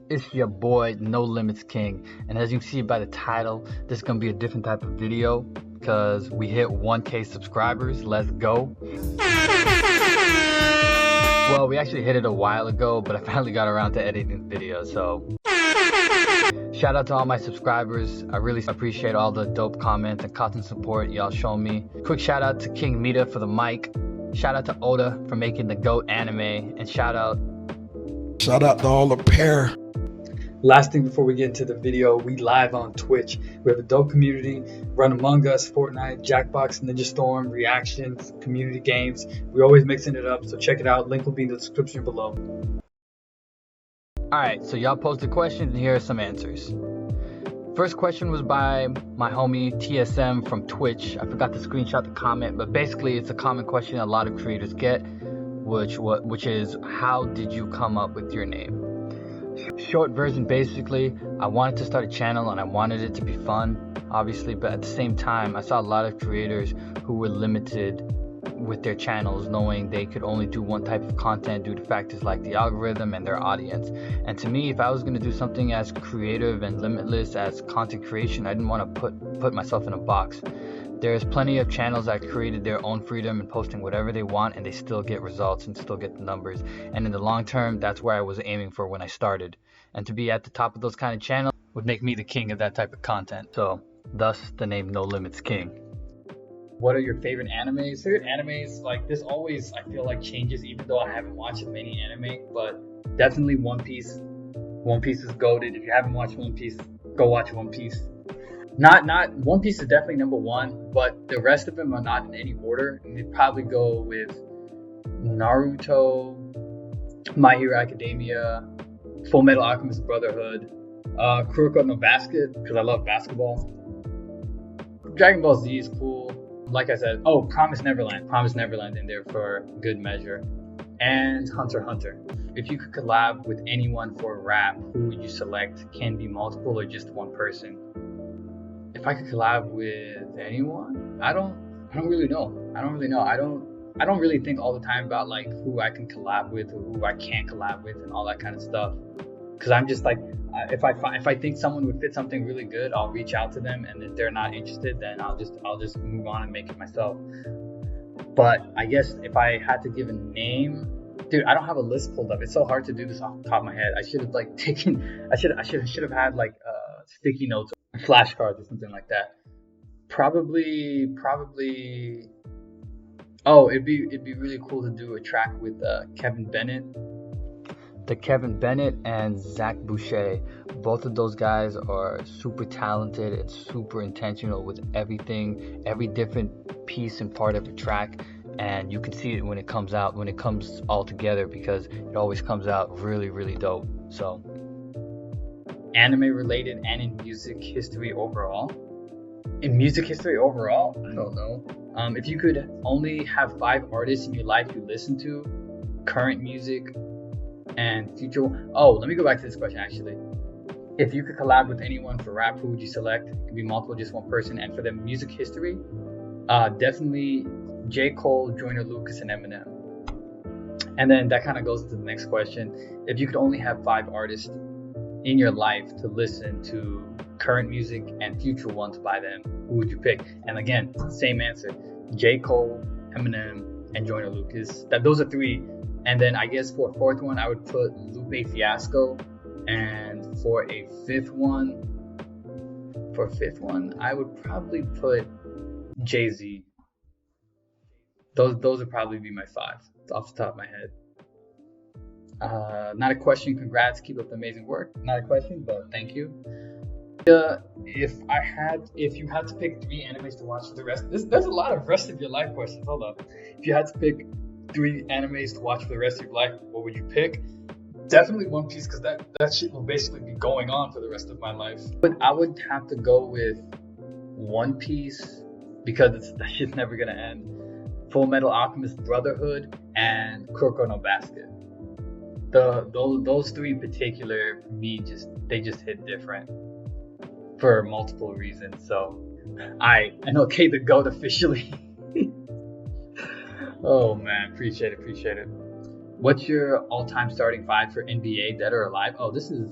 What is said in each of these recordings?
It's your boy NoLimitsKing, and as you can see by the title, this is gonna be a different type of video because we hit 1K subscribers. Let's go. Well, we actually hit it a while ago, but I finally got around to editing the video, so shout out to all my subscribers. I really appreciate all the dope comments and constant support y'all show me. Quick shout out to King Mita for the mic. Shout out to Oda for making the GOAT anime, and shout out to all the pair. Last thing before we get into the video, we live on Twitch. We have a dope community, run Among Us, Fortnite, Jackbox, Ninja Storm, reactions, community games. We're always mixing it up, so check it out. Link will be in the description below. Alright, so y'all posted questions and here are some answers. First question was by my homie TSM from Twitch. I forgot to screenshot the comment, but basically it's a common question a lot of creators get, which is, how did you come up with your name? Short version, basically, I wanted to start a channel and I wanted it to be fun, obviously, but at the same time, I saw a lot of creators who were limited with their channels, knowing they could only do one type of content due to factors like the algorithm and their audience. And to me, if I was going to do something as creative and limitless as content creation, I didn't want to put myself in a box. There's plenty of channels that created their own freedom and posting whatever they want, and they still get results and still get the numbers. And in the long term, that's where I was aiming for when I started. And to be at the top of those kind of channels would make me the king of that type of content. So, thus the name NoLimitsKing. What are your favorite animes? Favorite animes, like this always, I feel like, changes, even though I haven't watched many anime, but definitely One Piece. One Piece is goated. If you haven't watched One Piece, go watch One Piece. Not One Piece is definitely number one, but the rest of them are not in any order. And they'd probably go with Naruto, My Hero Academia, Full Metal Alchemist Brotherhood, Kuroko no Basket, because I love basketball. Dragon Ball Z is cool. Like I said, Promise Neverland in there for good measure. And Hunter x Hunter. If you could collab with anyone for a rap, who would you select? Can be multiple or just one person? If I could collab with anyone, I don't really know. I don't really think all the time about like who I can collab with or who I can't collab with and all that kind of stuff. Because I'm just like, if I think someone would fit something really good, I'll reach out to them, and if they're not interested, then I'll just move on and make it myself. But I guess if I had to give a name, dude, I don't have a list pulled up. It's so hard to do this off the top of my head. I should have like I should have had like sticky notes, flashcards, or something like that. Probably. Oh, it'd be really cool to do a track with Kevin Bennett. The Kevin Bennett and Zach Boucher, both of those guys are super talented and super intentional with everything, every different piece and part of a track, and you can see it when it comes out, when it comes all together, because it always comes out really, really dope. So, anime related and in music history overall. In music history overall, I don't know. If you could only have 5 artists in your life you listen to, current music and future. Let me go back to this question actually. If you could collab with anyone for rap, who would you select? It could be multiple, just one person. And for the music history, definitely J. Cole, Joyner Lucas, and Eminem. And then that kind of goes to the next question. If you could only have 5 artists in your life to listen to current music and future ones by them, who would you pick? And again, same answer. J. Cole, Eminem, and Joyner Lucas. Those are 3. And then I guess for a 4th one, I would put Lupe Fiasco. And for a 5th one, I would probably put Jay-Z. Those would probably be my 5 off the top of my head. Not a question. Congrats. Keep up the amazing work. Not a question, but thank you. If you had to pick 3 animes to watch for the rest, there's a lot of rest of your life questions. Hold up. If you had to pick 3 animes to watch for the rest of your life, what would you pick? Definitely One Piece, because that shit will basically be going on for the rest of my life. But I would have to go with One Piece, because that shit's never gonna end. Full Metal Alchemist Brotherhood and Kuroko no Basket. Those 3 in particular, for me, they just hit different for multiple reasons. So I okay the GOAT officially. Oh man, appreciate it. What's your all-time starting 5 for NBA, dead or alive? Oh, this is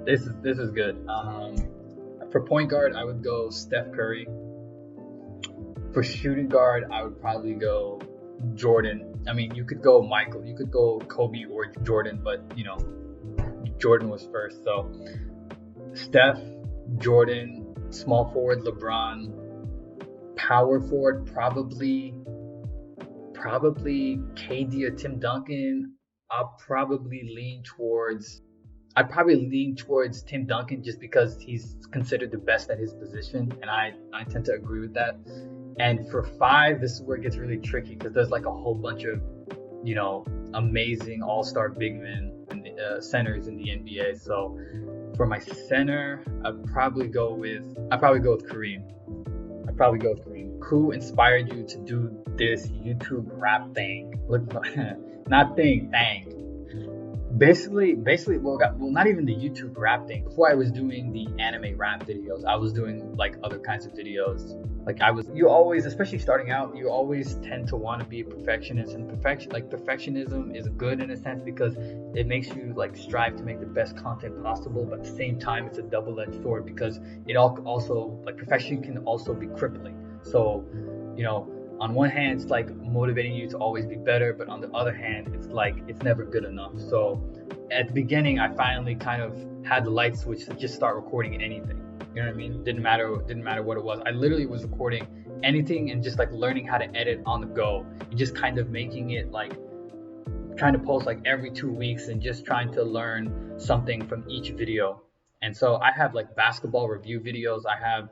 This is good. For point guard, I would go Steph Curry. For shooting guard, I would probably go Jordan. I mean, you could go Michael, you could go Kobe or Jordan, but Jordan was first. So Steph, Jordan, small forward LeBron, power forward probably KD or Tim Duncan. I'd probably lean towards Tim Duncan just because he's considered the best at his position, and I tend to agree with that. And for 5, this is where it gets really tricky because there's like a whole bunch of amazing all-star big men and centers in the NBA. So for my center, I'd probably go with Kareem. Who inspired you to do this YouTube rap thing? Not thing. Basically, well, not even the YouTube rap thing. Before I was doing the anime rap videos, I was doing like other kinds of videos. You always, especially starting out, you always tend to want to be a perfectionist, and perfectionism is good in a sense because it makes you like strive to make the best content possible, but at the same time, it's a double-edged sword because it also, like, perfection can also be crippling. So, on one hand, it's like motivating you to always be better, but on the other hand, it's like it's never good enough. So at the beginning, I finally kind of had the light switch to just start recording anything. You know what I mean? Didn't matter what it was. I literally was recording anything and just like learning how to edit on the go. And just kind of making it like trying to post like every 2 weeks and just trying to learn something from each video. And so I have like basketball review videos. I have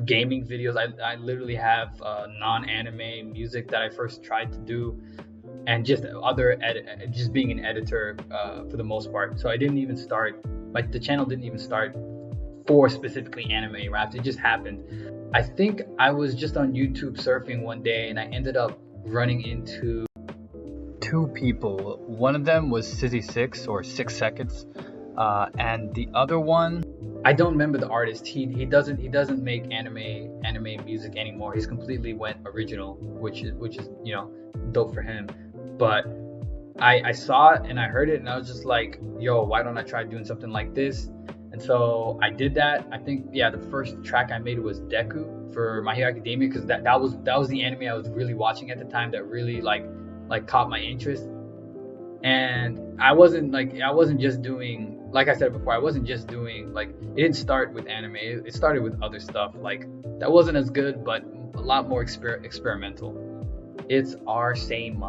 gaming videos. I literally have non-anime music that I first tried to do, and just just being an editor for the most part. So I didn't even start, like, the channel didn't even start for specifically anime raps. It just happened. I think I was just on YouTube surfing one day and I ended up running into 2 people. One of them was Sizzy6 or 6 Seconds, and the other one, I don't remember the artist. He doesn't make anime music anymore. He's completely went original, which is dope for him. But I saw it and I heard it and I was just like, yo, why don't I try doing something like this? And so I did that. I think the first track I made was Deku for My Hero Academia, because that was the anime I was really watching at the time that really like caught my interest. And I wasn't just doing, like I said before, I wasn't just doing, like, it didn't start with anime. It started with other stuff like that wasn't as good, but a lot more experimental. It's our same.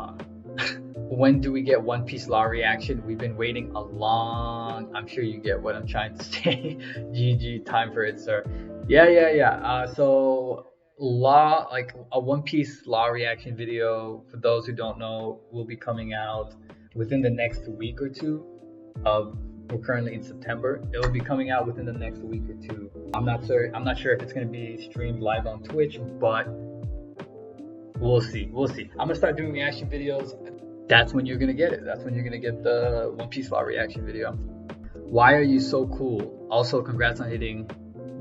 When do we get One Piece Law reaction? We've been waiting a long. I'm sure you get what I'm trying to say. GG, time for it, sir. Yeah. So Law, like a One Piece Law reaction video, for those who don't know, will be coming out within the next week or two. We're currently in September. It will be coming out within the next week or two. I'm not sure if it's gonna be streamed live on Twitch, but we'll see. I'm gonna start doing reaction videos. That's when you're gonna get it. That's when you're gonna get the One Piece Law reaction video. Why are you so cool? Also, congrats on hitting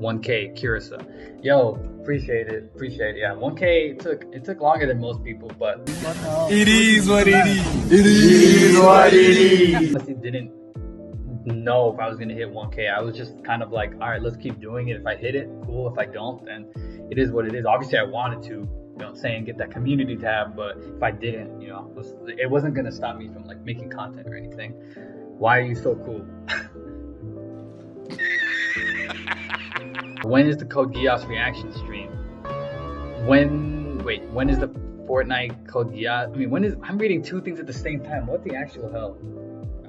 1K, Kirisa. Yo, appreciate it. Yeah, 1K took longer than most people, but It is what it is. I honestly didn't know if I was gonna hit 1K. I was just kind of like, all right, let's keep doing it. If I hit it, cool. If I don't, then it is what it is. Obviously, I wanted to, get that community tab, but if I didn't, it wasn't gonna stop me from like making content or anything. Why are you so cool? When is the Code Geass reaction stream? When is the Fortnite Code Geass? I mean, I'm reading 2 things at the same time. What the actual hell?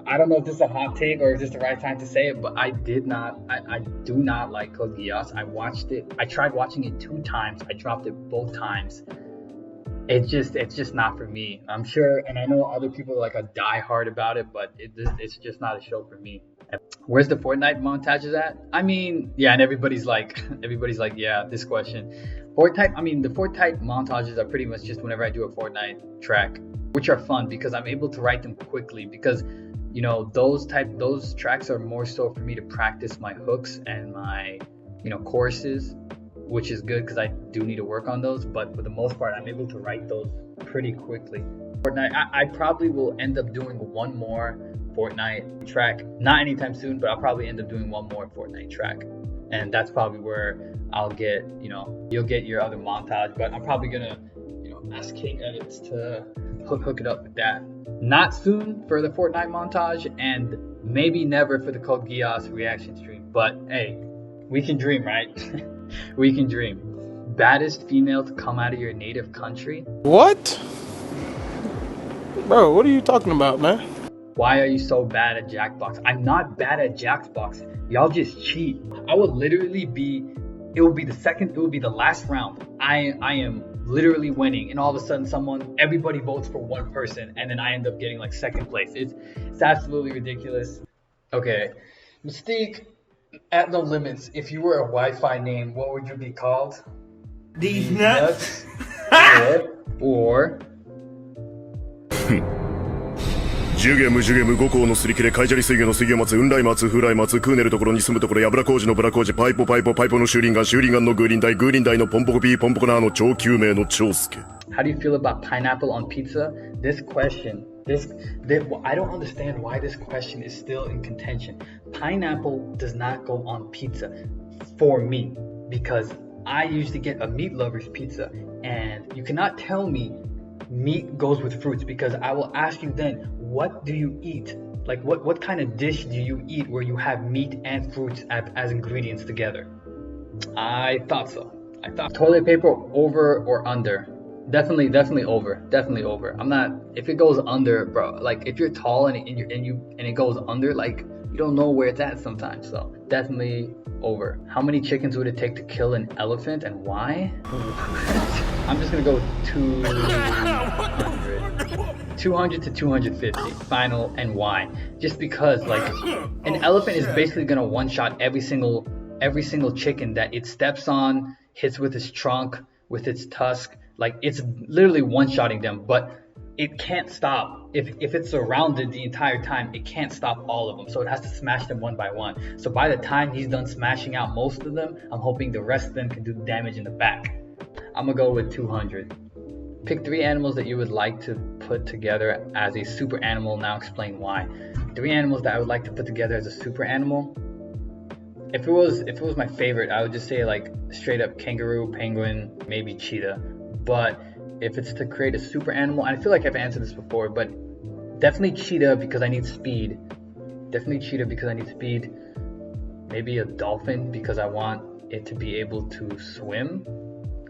I don't know if this is a hot take or is this the right time to say it, but I do not like Code Geass. I watched it. I tried watching it 2 times. I dropped it both times. It's just not for me. I'm sure, and I know other people are like a diehard about it, but it's just not a show for me. Where's the Fortnite montages at? I mean, yeah, and everybody's like, yeah, this question. The Fortnite montages are pretty much just whenever I do a Fortnite track, which are fun because I'm able to write them quickly because, those tracks are more so for me to practice my hooks and my, choruses, which is good because I do need to work on those. But for the most part, I'm able to write those pretty quickly. Fortnite, I probably will end up doing one more Fortnite track. Not anytime soon, but I'll probably end up doing one more Fortnite track. And that's probably where I'll get, you'll get your other montage. But I'm probably gonna, ask King Edits to hook it up with that. Not soon for the Fortnite montage, and maybe never for the Code Geass reaction stream. But hey, we can dream, right? We can dream. Baddest female to come out of your native country? What? Bro, what are you talking about, man? Why are you so bad at Jackbox? I'm not bad at Jackbox. Y'all just cheat. I would literally be, it will be the last round. I am literally winning, and all of a sudden everybody votes for one person, and then I end up getting like second place. It's absolutely ridiculous. Okay, Mystique at No Limits. If you were a Wi-Fi name, what would you be called? These nuts. or ジュゲムジュゲム五行のすり切れカイジャリ水魚の水魚松雲来松風来松クーネルところに住むところヤブラ工事のブラ工事パイポのシューリンガンのグーリンダイのポンポコピーポンポコナーの超救命の長介。 How do you feel about pineapple on pizza? This question, I don't understand why this question is still in contention. Pineapple does not go on pizza for me, because I usually get a meat lover's pizza, and you cannot tell me meat goes with fruits, because I will ask you then, what do you eat? Like what kind of dish do you eat where you have meat and fruits as ingredients together? I thought so. I thought toilet paper over or under? Definitely over. I'm not, if it goes under, bro, like if you're tall and it goes under, like you don't know where it's at sometimes. So definitely over. How many chickens would it take to kill an elephant, and why? I'm just gonna go with 200 to 250 final, and why? Just because like an elephant is basically gonna one-shot every single chicken that it steps on, hits with its trunk, with its tusk. Like it's literally one-shotting them, but it can't stop. If it's surrounded the entire time, it can't stop all of them. So it has to smash them one by one. So by the time he's done smashing out most of them, I'm hoping the rest of them can do damage in the back. I'm gonna go with 200. Pick 3 animals that you would like to put together as a super animal. Now explain why. 3 animals that I would like to put together as a super animal. If it was my favorite, I would just say like straight up kangaroo, penguin, maybe cheetah. But if it's to create a super animal, and I feel like I've answered this before, but definitely cheetah because I need speed. Maybe a dolphin because I want it to be able to swim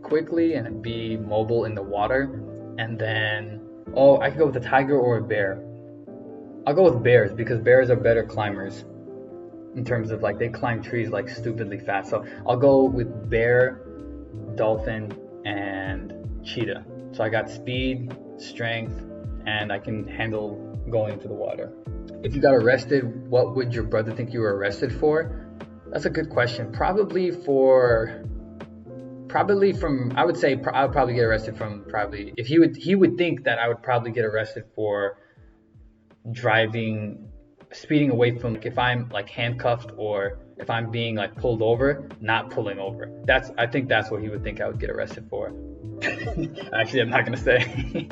quickly and be mobile in the water. And then, I could go with a tiger or a bear. I'll go with bears because bears are better climbers in terms of like they climb trees like stupidly fast. So I'll go with bear, dolphin, and cheetah. So I got speed, strength, and I can handle going into the water. If you got arrested, what would your brother think you were arrested for? That's a good question. Probably from, I would say I would probably get arrested from if he would think that I would probably get arrested for speeding away from, like if I'm like handcuffed or if I'm being like pulled over, not pulling over. I think that's what he would think I would get arrested for. Actually, I'm not gonna say.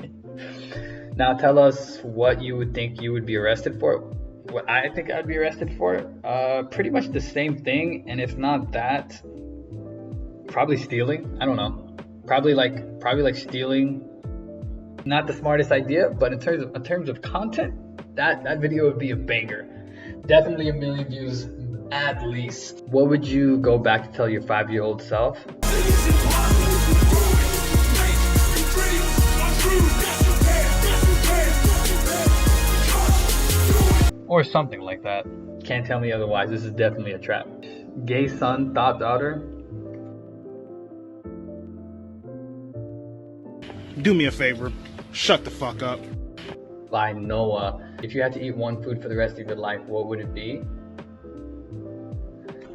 Now tell us what you would think you would be arrested for. What I think I'd be arrested for, pretty much the same thing, and if not that, probably stealing. I don't know. Probably like stealing. Not the smartest idea, but in terms of content, that video would be a banger. Definitely 1 million views at least. What would you go back to tell your 5-year-old self? Or something like that. Can't tell me otherwise. This is definitely a trap. Gay son, thought daughter. Do me a favor. Shut the fuck up. By Noah. If you had to eat one food for the rest of your life, what would it be?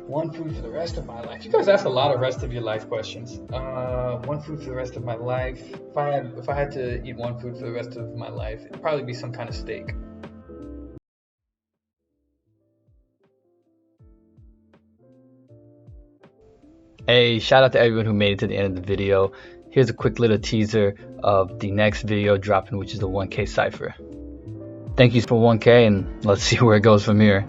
One food for the rest of my life. You guys ask a lot of rest of your life questions. One food for the rest of my life. If I had to eat one food for the rest of my life, it'd probably be some kind of steak. Hey, shout out to everyone who made it to the end of the video. Here's a quick little teaser of the next video dropping, which is the 1K cipher. Thank you for 1K, and let's see where it goes from here.